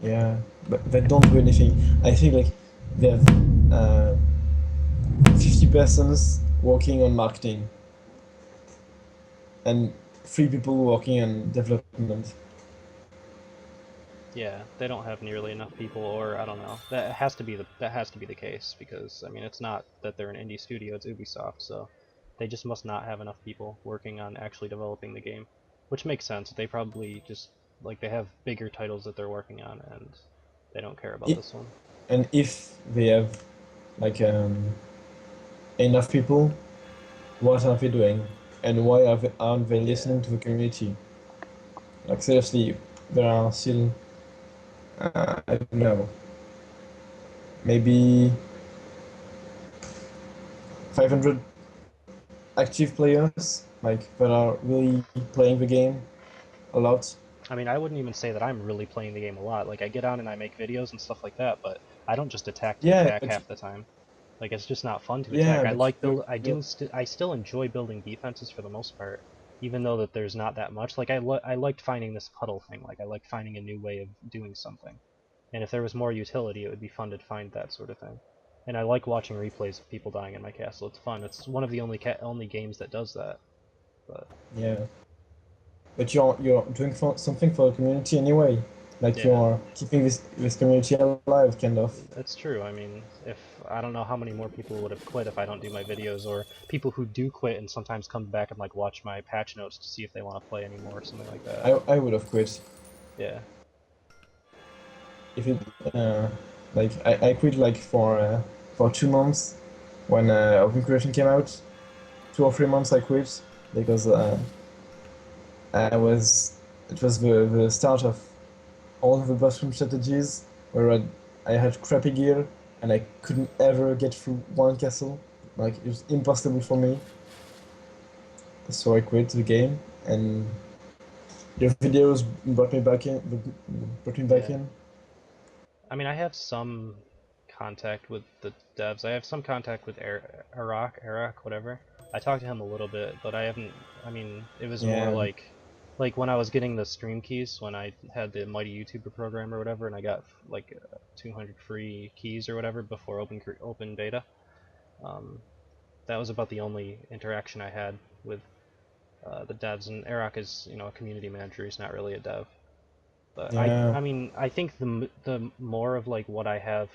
Yeah, but they don't do anything. I think like they have 50 persons working on marketing and 3 people working on development. Yeah, they don't have nearly enough people, or I don't know. That has to be the case because I mean it's not that they're an indie studio, it's Ubisoft, so they just must not have enough people working on actually developing the game, which makes sense. They probably just like they have bigger titles that they're working on, and they don't care about I this one. and if they have like enough people, what are they doing? And why aren't they Yeah, listening to the community? Like seriously, there are still I don't know, maybe 500 active players like that are really playing the game a lot. I mean I wouldn't even say that I'm really playing the game a lot. Like I get on and I make videos and stuff like that, but I don't just attack to Yeah, attack but half the time. Like it's just not fun to attack. yeah, I but like build. I still enjoy building defenses for the most part, even though that there's not that much. Like I liked finding this puddle thing. Like I liked finding a new way of doing something. And if there was more utility, it would be fun to find that sort of thing. And I like watching replays of people dying in my castle. It's fun. It's one of the only games that does that. But yeah. But you're doing something for the community anyway. Like yeah, you're keeping this community alive, kind of. that's true. I mean, if I don't know how many more people would have quit if I don't do my videos, or people who do quit and sometimes come back and like watch my patch notes to see if they want to play anymore or something like that. I would have quit Yeah. if it like I quit like for 2 months when Open Creation came out. 2 or 3 months I quit because I was it was the start of all of the bathroom strategies where I had crappy gear and I couldn't ever get through one castle. Like it was impossible for me. So I quit the game and your videos brought me back Yeah. in. I mean, I have some contact with the devs. I have some contact with Iraq, whatever. I talked to him a little bit, but I haven't. I mean, it was more Yeah, like when I was getting the stream keys when I had the Mighty YouTuber program or whatever, and I got like 200 free keys or whatever before open beta. Um, that was about the only interaction I had with the devs. And Iraq is, a community manager. He's not really a dev. But I, yeah. I mean, I think the more of like what I have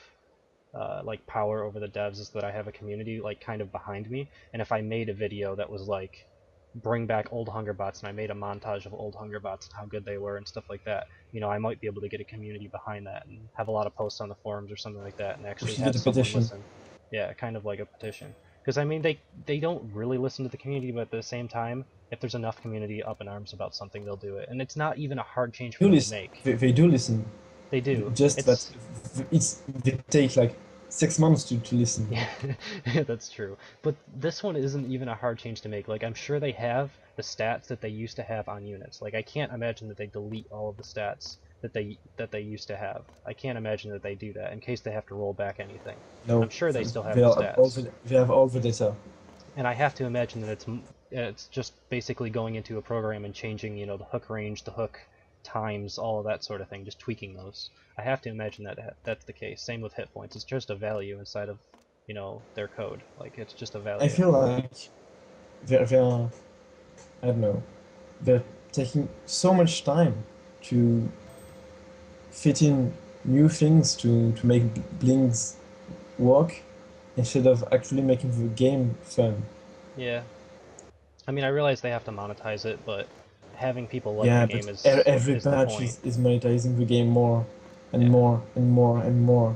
like power over the devs is that I have a community like kind of behind me. And if I made a video that was like bring back old hunger bots and I made a montage of old hunger bots and how good they were and stuff like that, I might be able to get a community behind that and have a lot of posts on the forums or something like that and We actually should have get a someone petition. listen. Yeah, kind of like a petition. Because I mean, they don't really listen to the community, but at the same time, if there's enough community up in arms about something, they'll do it. And it's not even a hard change for Do them to listen. make. They do listen. They do. Just that It's they take like 6 months to listen. Yeah, that's true. But this one isn't even a hard change to make. Like, I'm sure they have the stats that they used to have on units. Like, I can't imagine that they delete all of the stats that they used to have. I can't imagine that they do that in case they have to roll back anything. I'm No, sure they still have they the are all stats. they have all the data. And I have to imagine that it's just basically going into a program and changing, the hook range, the hook times, all of that sort of thing, just tweaking those. I have to imagine that that's the case. Same with hit points. It's just a value inside of, their code. Like it's just a I value. feel like they are I don't know. They're taking so much time to fit in new things to make blings work instead of actually making the game fun. Yeah. I mean, I realize they have to monetize it, but having people like the Yeah, game but is every is the patch point. is monetizing the game more and Yeah. more and more and more.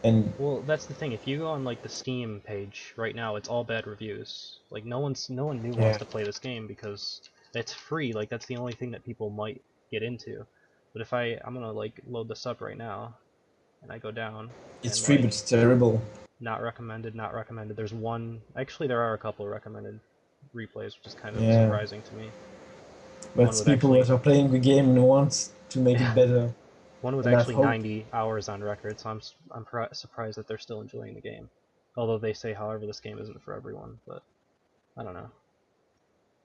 And Well, that's the thing. If you go on like the Steam page right now, it's all bad reviews. Like no one new wants yeah, to play this game because it's free. Like that's the only thing that people might get into. But if I'm gonna like load this up right now and I go down it's and free, but like it's terrible. not recommended, not recommended. There's one. Actually, there are a couple of recommended replays, which is kind of Yeah, surprising to me. One but with people actually that are playing the game and want to make it better one with and have actually hope. 90 hours on record, so I'm surprised that they're still enjoying the game. Although they say, however, this game isn't for everyone, but I don't know.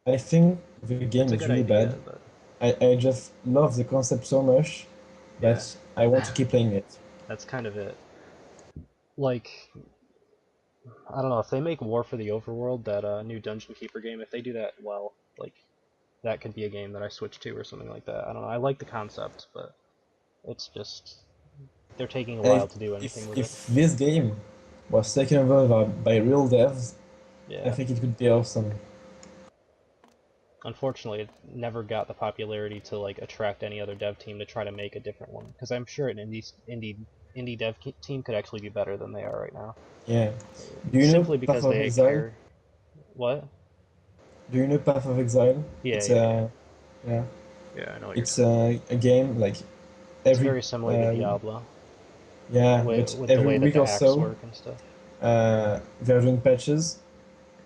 I think the It's game a is good really bad. idea, but I just love the concept so much yeah, that I want to keep playing it. That's kind of it. Like, I don't know, if they make War for the Overworld, that new Dungeon Keeper game, if they do that well, like, that could be a game that I switch to or something like that. I don't know, I like the concept, but it's just, they're taking a And while to do anything with it. if this game was taken over by real devs, I Yeah. think it could be awesome. Unfortunately, it never got the popularity to like attract any other dev team to try to make a different one. Because I'm sure an indie dev team could actually be better than they are right now. Yeah. Do you know Simply Path because of they Exile? care. What? Do you know Path of Exile? Yeah, It's yeah, yeah. yeah, Yeah, I know what you're it's talking about. a game like It's every very similar to uh, Diablo yeah, with but the every way that week the or acts so work and stuff. they're doing patches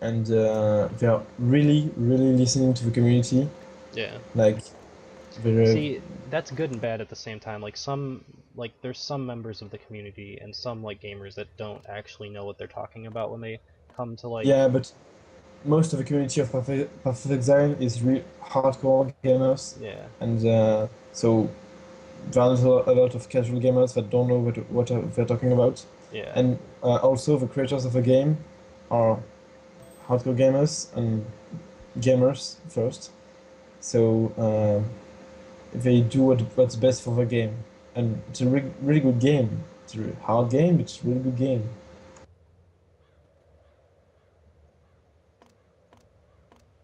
and they're really listening to the community. Yeah. Like they're See, that's good and bad at the same time. Like there's some members of the community and some like gamers that don't actually know what they're talking about when they come to like, yeah, but most of the community of Path of Exile is hardcore gamers, yeah, and so there's a lot of casual gamers that don't know they're talking about, yeah. and also the creators of the game are hardcore gamers and gamers first. So they do what's best for the game, and it's a really good game. It's a hard game, but it's a really good game.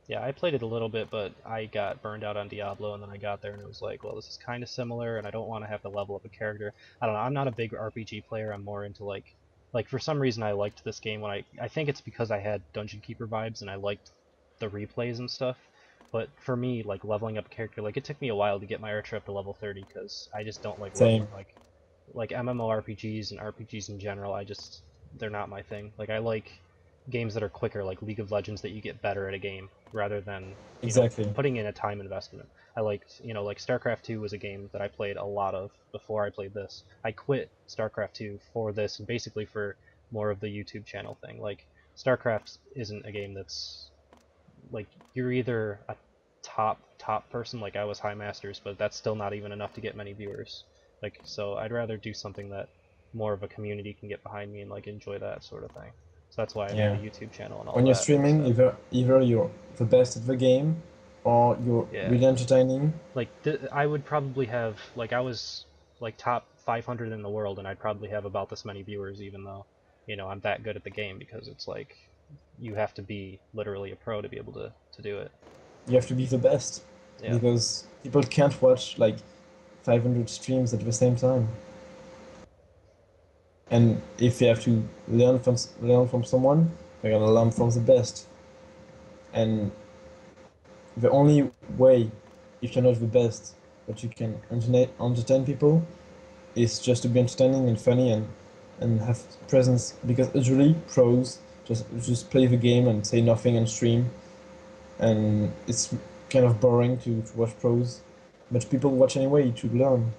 Yeah, I played it a little bit, but I got burned out on Diablo, and then I got there and it was like, well, this is kind of similar, and I don't want to have to level up a character. I don't know. I'm not a big RPG player. I'm more into like for some reason I liked this game when I think it's because I had Dungeon Keeper vibes and I liked the replays and stuff. But for me, like leveling up a character, like it took me a while to get my archer up to level 30 because I just don't like Same. leveling like MMORPGs and RPGs in general. They're not my thing. Like I like games that are quicker, like League of Legends, that you get better at a game rather than Exactly. putting in a time investment. I liked like StarCraft 2 was a game that I played a lot of before I played this. I quit StarCraft 2 for this and basically for more of the YouTube channel thing. Like StarCraft isn't a game that's like you're either a top person like I was High Masters, but that's still not even enough to get many viewers. Like so I'd rather do something that more of a community can get behind me and like enjoy that sort of thing. So that's why I made Yeah. a YouTube channel and all When you're that streaming, stuff. either you're the best at the game, or you're Yeah. really entertaining. Like I would probably have like I was like top 500 in the world and I'd probably have about this many viewers even though I'm that good at the game because it's like you have to be literally a pro to be able to do it. You have to be the best Yeah. because people can't watch like 500 streams at the same time. And if you have to learn from someone, you're gonna learn from the best. And the only way, if you're not the best, but you can entertain people, is just to be entertaining and funny and have presence. Because usually pros just play the game and say nothing on stream, and it's kind of boring to watch pros. But people watch anyway to learn.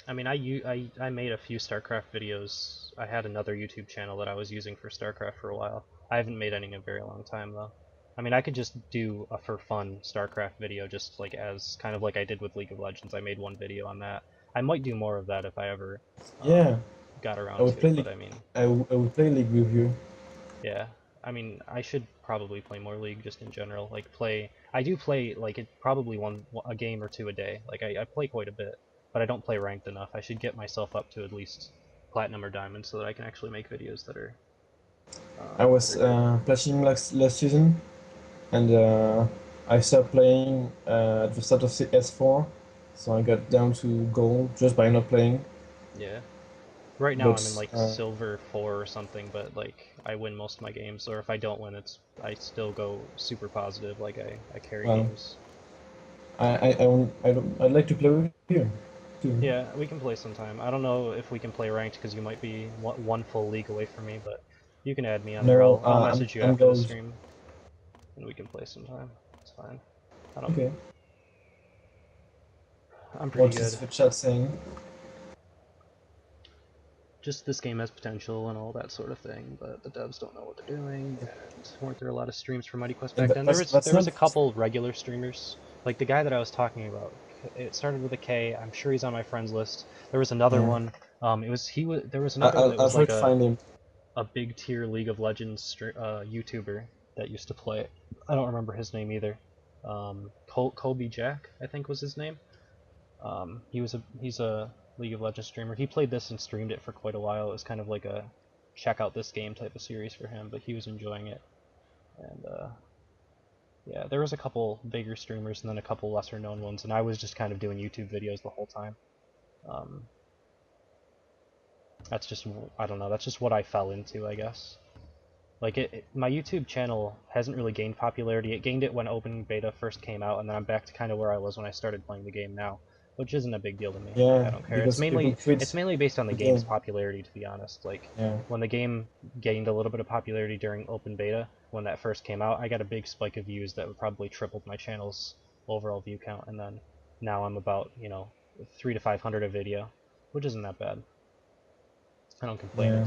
I mean, I made a few StarCraft videos. I had another YouTube channel that I was using for StarCraft for a while. I haven't made any in a very long time though. I mean, I could just do a for fun StarCraft video, just like as kind of like I did with League of Legends. I made one video on that. I might do more of that if I ever um, Yeah, got I around would to it. play But League. I mean, I would play League with you. yeah. I mean, I should probably play more League just in general. Like play, I do play like it probably a game or two a day. Like I play quite a bit, but I don't play ranked enough. I should get myself up to at least platinum or diamond so that I can actually make videos I that was are good. platinum last season, and I stopped playing at the start of S4, so I got down to gold just by not playing. Yeah. Right now I'm in But like silver 4 or something, but like I win most of my games. Or if I don't win, I still go super positive. Like I carry well, games. I'd like to play with you too. Yeah, we can play sometime. I don't know if we can play ranked because you might be one full league away from me, but you can add me on there. No, I'll message you I'm after the gold. stream and we can play sometime. It's fine. I don't. Okay. I'm pretty What is good. the chat saying? Just this game has potential and all that sort of thing, but the devs don't know what they're doing. And weren't there a lot of streams for Mighty Quest And back then? that's There not was a couple regular streamers, like the guy that I was talking about. It started with a K. I'm sure he's on my friends list. There was another Yeah. one. There was another one that I'll was try like to find him. a big tier League of Legends YouTuber that used to play it. I don't remember his name either. Colby Jack, I think was his name. He's a League of Legends streamer. He played this and streamed it for quite a while. It was kind of like a check out this game type of series for him, but he was enjoying it. And yeah, there was a couple bigger streamers and then a couple lesser known ones, and I was just kind of doing YouTube videos the whole time. Um, that's just, I don't know, that's just what I fell into, I guess. Like, my YouTube channel hasn't really gained popularity. It gained it when open beta first came out, and then I'm back to kind of where I was when I started playing the game now, which isn't a big deal to me. I Yeah, don't care. because people It's quit mainly based on the the game's game. popularity, to be honest. Like, Yeah. when the game gained a little bit of popularity during open beta, when that first came out, I got a big spike of views that probably tripled my channel's overall view count, and then now I'm about, 3 to 500 a video, which isn't that bad. I don't complain. Yeah.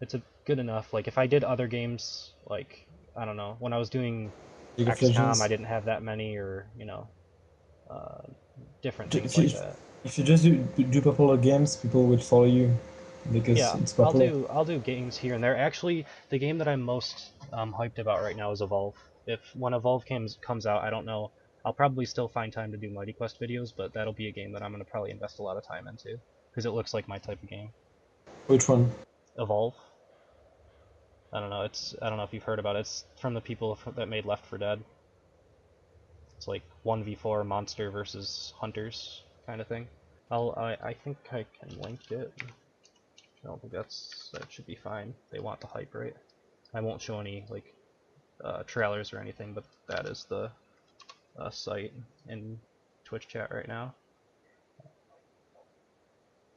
It's a good enough. Like if I did other games, like I don't know, when I was doing League of XCOM, I Legends. didn't have that many, or uh, different things If like you, that. if you just do popular games, people will follow you because Yeah, it's popular. I'll do games here and there. Actually, the game that I'm most hyped about right now is Evolve. If when Evolve comes out, I don't know. I'll probably still find time to do Mighty Quest videos, but that'll be a game that I'm gonna probably invest a lot of time into because it looks like my type of game. Which one? Evolve. I don't know if you've heard about it. It's from the people that made Left 4 Dead. It's like 1v4 monster versus hunters kind of thing. I think I can link it. I don't think that should be fine. They want the hype, right? I won't show any like trailers or anything, but that is the site in Twitch chat right now.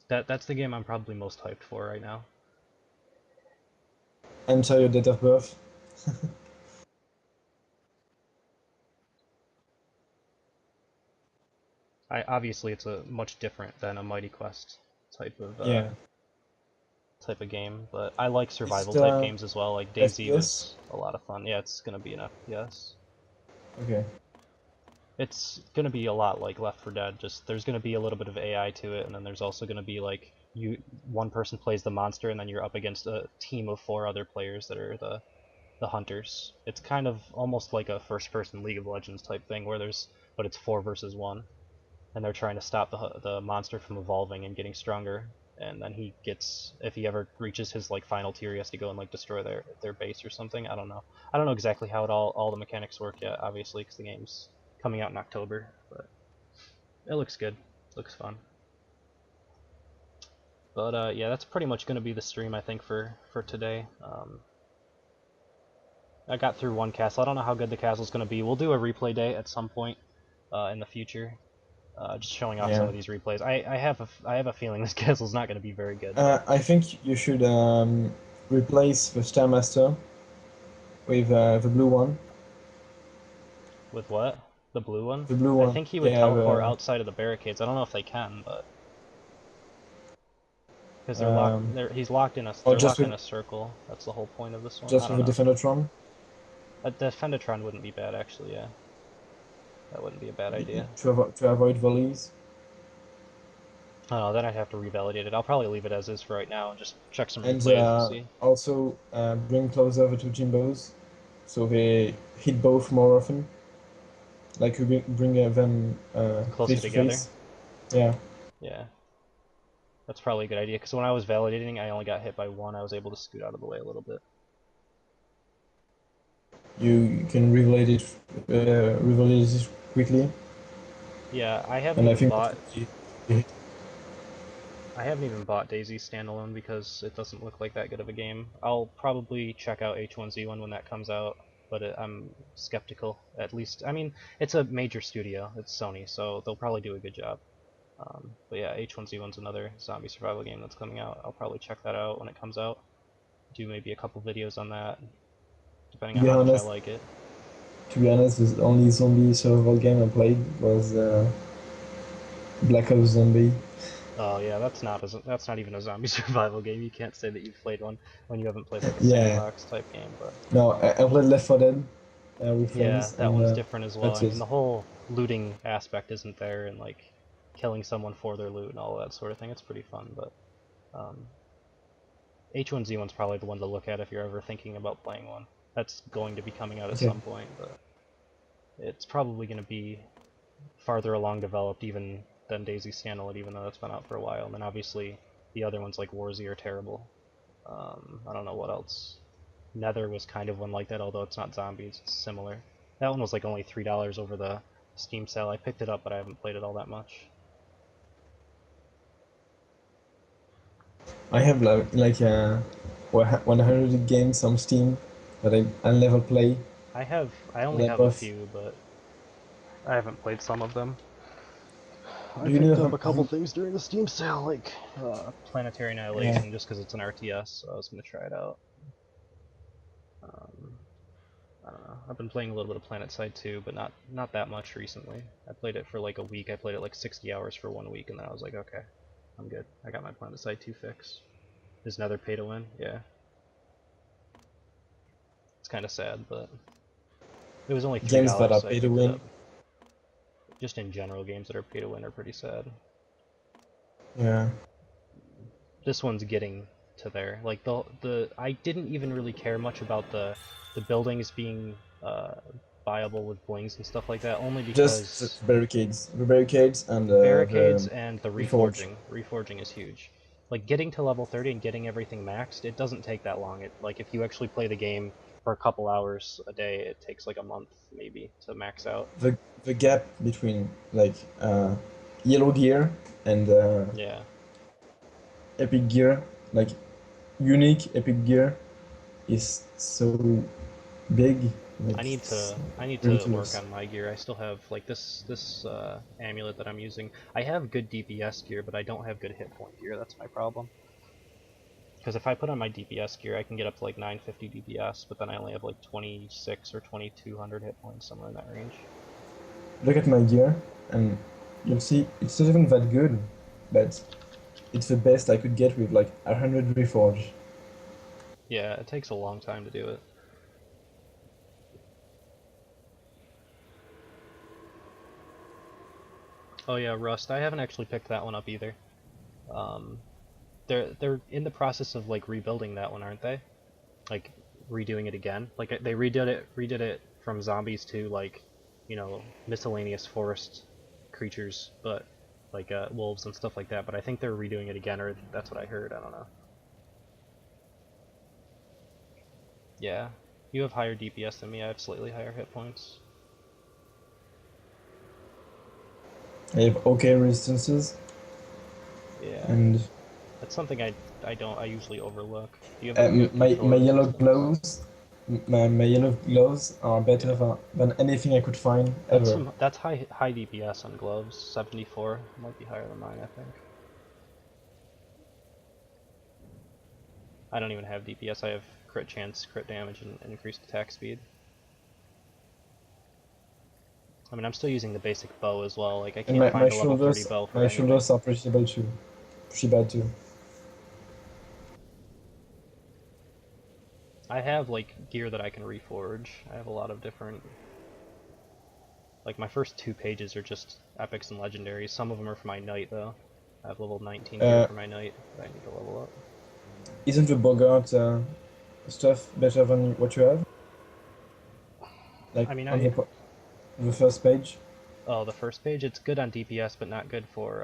That's the game I'm probably most hyped for right now. Enter your date of birth. Obviously it's a much different than a Mighty Quest type of Yeah. game, but I like Is survival it type games as well. Like DayZ FPS? was a lot of fun. Yeah, it's gonna be an FPS. Okay. It's gonna be a lot like Left 4 Dead. Just there's gonna be a little bit of AI to it, and then there's also gonna be like one person plays the monster, and then you're up against a team of 4 other players that are the hunters. It's kind of almost like a first-person League of Legends type thing, but it's 4 versus 1, and they're trying to stop the monster from evolving and getting stronger. And then if he ever reaches his like final tier, he has to go and like destroy their base or something. I don't know. I don't know exactly how all the mechanics work yet, obviously, because the game's coming out in October. But it looks good. Looks fun. But yeah, that's pretty much going to be the stream I think for today. I got through one castle. I don't know how good the castle's going to be. We'll do a replay day at some point in the future. Just showing off some Yeah. of these replays. I have a feeling this castle's not going to be very good, but I think you should replace the Stairmaster with the blue one. with what? The blue one? The blue I one. think he would Yeah. teleport outside of the barricades. I don't know if they can, but because they're locked. Um, He's locked in a. or They're locked in a circle. That's the whole point of this one. I just don't with a know. Defendertron. A Defendertron wouldn't be bad, actually. Yeah, that wouldn't be a bad idea. To avoid volleys. Oh, then I'd have to revalidate it. I'll probably leave it as is for right now and just check some And replays and see. also bring closer the two Jimbos so they hit both more often. Like you bring them Closer face to together. face. Yeah. Yeah. That's probably a good idea, because when I was validating, I only got hit by one. I was able to scoot out of the way a little bit. You can revalidate it quickly. Yeah, And I think I haven't even bought DayZ standalone because it doesn't look like that good of a game. I'll probably check out H1Z1 when that comes out, but I'm skeptical. At least, I mean, it's a major studio. It's Sony, so they'll probably do a good job. But yeah, H1Z1's another zombie survival game that's coming out. I'll probably check that out when it comes out. Do maybe a couple videos on that, depending to on be how much I honest, like it. the only zombie survival game I played was Black Ops Zombie. Oh yeah, that's not even a zombie survival game. You can't say that you've played one when you haven't played like a Yeah. sandbox type game. But No, I played Left 4 Dead with yeah, friends, that and one's different as well. that's I mean, it. the whole looting aspect isn't there, and like killing someone for their loot and all that sort of thing. It's pretty fun, but H1Z1's probably the one to look at if you're ever thinking about playing one. That's going to be coming out at Okay. some point, but it's probably going to be farther along developed even than Daisy Scandalite, even though that's been out for a while. And then obviously the other ones like Warzy are terrible. I don't know what else. Nether was kind of one like that, although it's not zombies, it's similar. That one was like only $3 over the Steam sale. I picked it up, but I haven't played it all that much. I have like 100 games on Steam that I'll never play. I only They're have a both. few, but I haven't played some of them. I Do you know picked up a couple how things during the Steam sale, like Planetary yeah. Annihilation, just because it's an RTS, so I was gonna try it out. Um, I don't know. I've been playing a little bit of PlanetSide 2, but not that much recently. I played it for like a week. I played it like 60 hours for 1 week, and then I was like, okay, I'm good. I got my PlanetSide 2 fix. Is Nether pay to win? Yeah. It's kind of sad, but it was only Games that $3, are so I pay to picked it win. up. Just in general, games that are pay to win are pretty sad. Yeah. This one's getting to there. Like the I didn't even really care much about the buildings being viable with blings and stuff like that, only Just because the barricades, and barricades the and the reforge. reforging is huge. Like getting to level 30 and getting everything maxed, it doesn't take that long. It like if you actually play the game for a couple hours a day, it takes like a month maybe to max out. The gap between like yellow gear and Yeah. epic gear, like unique epic gear, is so big. Like it's I need to work ridiculous. on my gear. I still have like this amulet that I'm using. I have good DPS gear, but I don't have good hit point gear. That's my problem. Because if I put on my DPS gear, I can get up to like 950 DPS, but then I only have like 26 or 2200 hit points, somewhere in that range. Look at my gear, and you'll see it's not even that good, but it's the best I could get with like 100 reforge. Yeah, it takes a long time to do it. Oh yeah, Rust. I haven't actually picked that one up either. Um, they're in the process of like rebuilding that one, aren't they? Like redoing it again. Like they redid it from zombies to like, you know, miscellaneous forest creatures, but like wolves and stuff like that. But I think they're redoing it again, or that's what I heard. I don't know. Yeah, you have higher DPS than me. I have slightly higher hit points. I have okay resistances, Yeah, and that's something I usually overlook. Do you have a good my controller yellow resistance? gloves, my yellow gloves are better Yeah. than anything I could find ever. That's high DPS on gloves. 74 might be higher than mine, I think. I don't even have DPS. I have crit chance, crit damage, and increased attack speed. I mean, I'm still using the basic bow as well. Like, I And can't find a level 30 bow for my anything. shoulders are pretty bad too. Pretty bad too. I have like gear that I can reforge. I have a lot of different. Like my first 2 pages are just epics and legendaries. Some of them are for my knight though. I have level 19 gear Uh, for my knight that I need to level up. isn't the Bogart stuff better than what you have? Like I mean, on I the first page? oh the first page, it's good on DPS, but not good for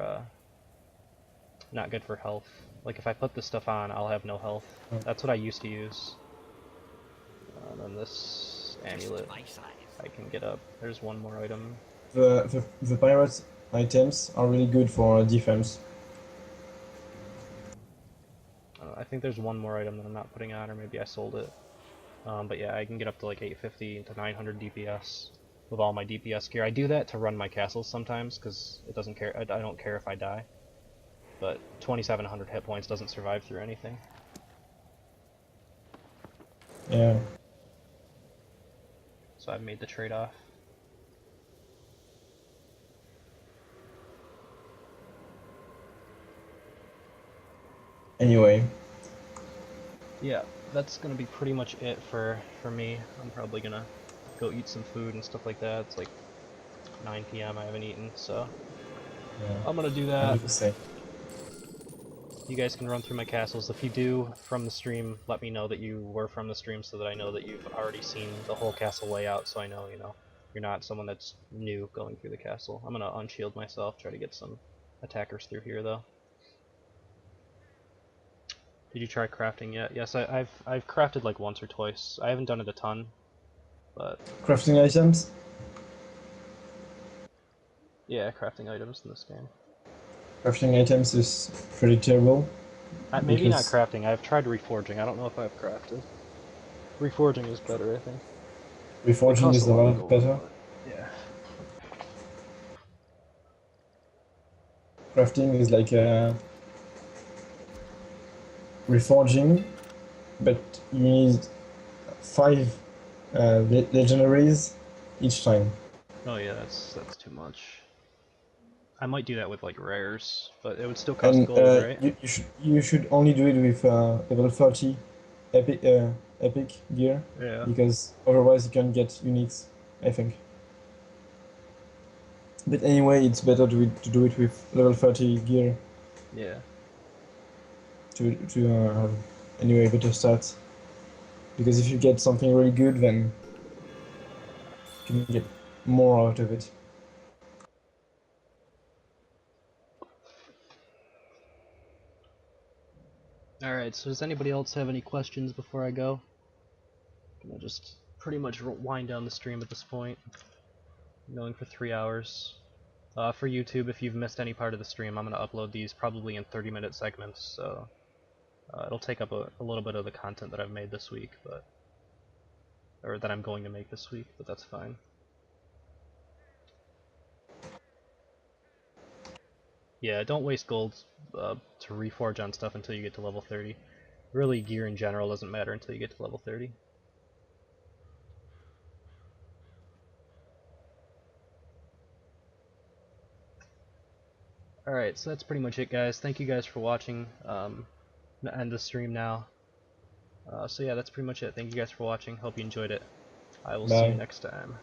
health. Like if I put this stuff on, I'll have no health. Oh. That's what I used to use. And then this amulet, I can get up. There's one more item. The pirate items are really good for defense. I think there's one more item that I'm not putting on, or maybe I sold it. But yeah, I can get up to like 850 to 900 DPS with all my DPS gear. I do that to run my castles sometimes because it doesn't care. I don't care if I die. But 2,700 hit points doesn't survive through anything. Yeah. So I've made the trade-off. Anyway, Yeah, that's gonna be pretty much it for me. I'm probably gonna go eat some food and stuff like that. It's like 9 p.m. I haven't eaten, so Yeah, I'm gonna do I do that. the same. You guys can run through my castles. If you do from the stream, let me know that you were from the stream so that I know that you've already seen the whole castle layout, so I know, you're not someone that's new going through the castle. I'm gonna unshield myself, try to get some attackers through here though. Did you try crafting yet? Yes, I've crafted like once or twice. I haven't done it a ton, but Crafting items? yeah, crafting items in this game. Crafting items is pretty terrible Maybe not because crafting. I've tried reforging. I don't know if I've crafted. Reforging is better, I think. It reforging costs a is a lot of lot gold, better. but yeah. Crafting is like reforging, but you need 5 legendaries each time. Oh yeah, that's too much. I might do that with like rares, but it would still cost And gold, right? you should only do it with level 30 epic gear, Yeah. because otherwise you can get uniques, I think. But anyway, it's better to do it with level 30 gear Yeah. to have anyway better stats. Because if you get something really good, then you can get more out of it. Alright, so does anybody else have any questions before I go? I'm gonna just pretty much wind down the stream at this point. I'm going for 3 hours. For YouTube, if you've missed any part of the stream, I'm gonna upload these probably in 30-minute segments, so it'll take up a little bit of the content that I've made this week, or that I'm going to make this week, but that's fine. Yeah, don't waste gold to reforge on stuff until you get to level 30. Really, gear in general doesn't matter until you get to level 30. Alright, so that's pretty much it, guys. Thank you guys for watching. I'm gonna end the stream now. So yeah, that's pretty much it. Thank you guys for watching. Hope you enjoyed it. I will see you Bye. next time.